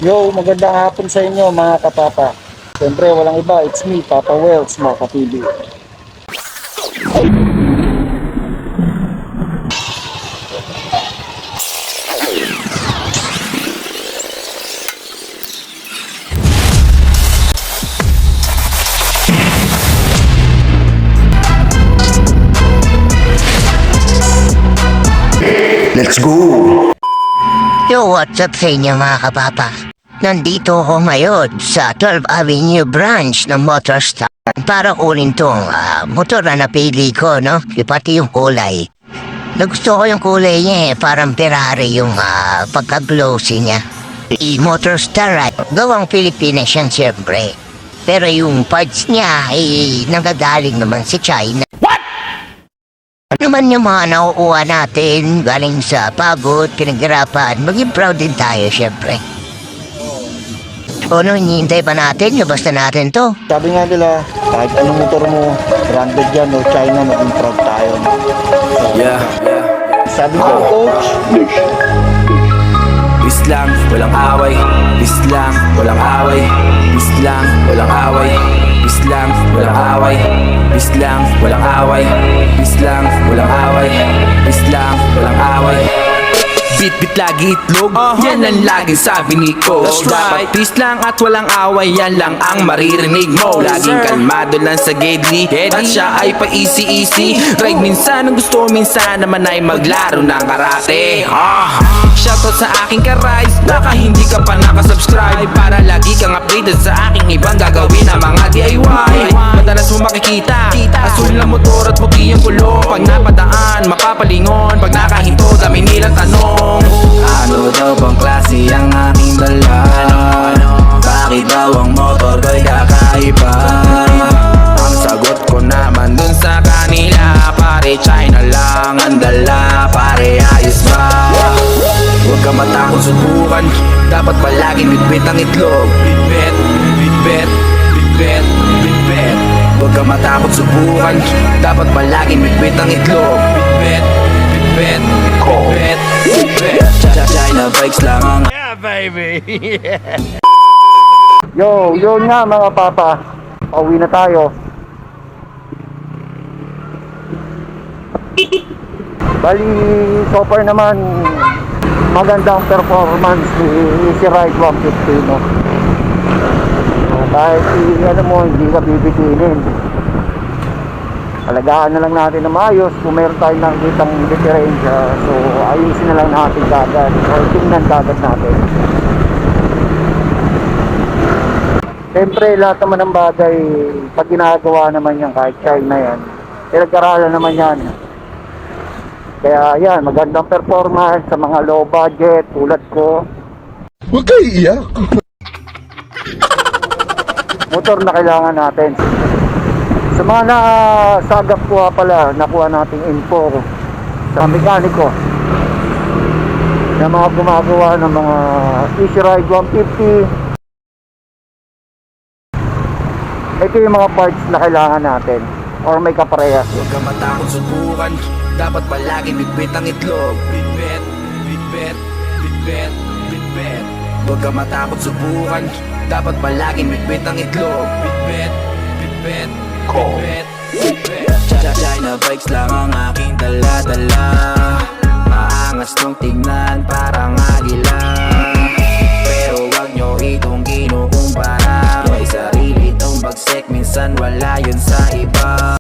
Yo, magandang hapon sa inyo mga kapapa. Siyempre, walang iba, it's me, Papa Wells, mga kapili. Let's go! Yo, what's up sa inyo mga kapapa? Nandito ako ngayon sa 12th Avenue branch ng Motorstar para kunin tong motor na napili ko, no? Pati yung kulay. Nagusto ko yung kulay niya parang Ferrari yung pagka-glossy niya. Motorstar, right? Gawang Pilipinas yan siyempre. Pero yung parts niya ay nagagaling naman sa China. Naman yung mga nakukuha natin galing sa pagod, pinaghirapan, maging proud din tayo syempre. O ano, hinihintay pa natin, basta natin to. Sabi nga nila, kahit anong motor mo, branded yan o China, maging proud tayo. So, Yeah. sabi ko, coach, Peace lang, walang away. Peace lang, walang away. Peace lang, walang away. Peace lang, walang away. Peace lang, walang away. Peace lang, walang away. Peace lang, walang away. Bit-bit lagi itlog, yan ang laging sabi ni Coach. Dapat peace lang at walang away, yan lang ang maririnig mo. Laging kalmado lang sa gedli, at siya ay pa-easy-easy. Ride minsan ang gusto, minsan naman ay maglaro ng karate. Shoutout sa aking ka-rides, baka hindi ka pa nakasubscribe, para lagi kang updated sa aking ibang gagawin na mga DIY. Madalas mo makikita, asul na motor at puti ang kulo. Pag napadaan, mapapalingon, pag nakahinto, dami nilang tanong. Ano daw bang klase ang aking dala? Bakit daw ang motor ko'y kakaiba? Ang sagot ko naman dun sa kanila, pare China lang ang dala, pare ayos ba? Huwag ka matakot subukan, dapat palaging bitbit ang itlog. Bitbit, bitbit, bitbit, bitbit. Huwag ka matakot subukan, dapat palaging bitbit ang itlog. Bitbit, bitbit, bitbit, bitbit. China bikes lang ang yo, yun nga mga papa, pauwi na tayo. Bali, so far naman, magandang performance ni Easy Ride 150, no? Kahit ano mo, hindi ka bibitinin. Alagaan na lang natin na maayos. Kung meron tayong nakikitang diferensya, so ayusin na lang natin kagad o tingnan kagad natin. Siyempre, lahat naman ng bagay, pag ginagawa naman yan, kahit China yan, pinag-aralan naman yan. Kaya yan, magandang performance sa mga low budget tulad ko. Huwag kayo iiyak. Motor na kailangan natin. Sa mga nasagap ko pala, nakuha nating info sa mekaniko na mga gumagawa ng mga Easy Ride 150. Ito yung mga parts na kailangan natin or may kaparehas. Huwag ka matakot subukan, dapat palagi bitbit ang itlog. Bitbit, bitbit, bitbit, bitbit. Huwag ka matakot subukan, dapat palagi bitbit ang itlog. Bitbit, bitbit, bitbit, bitbit. China bikes lang ang aking dala-dala. Maangas tong tingnan parang agila, pero wag nyo itong ginukumpara. May sarili tong bagsek, minsan wala yun sa iba.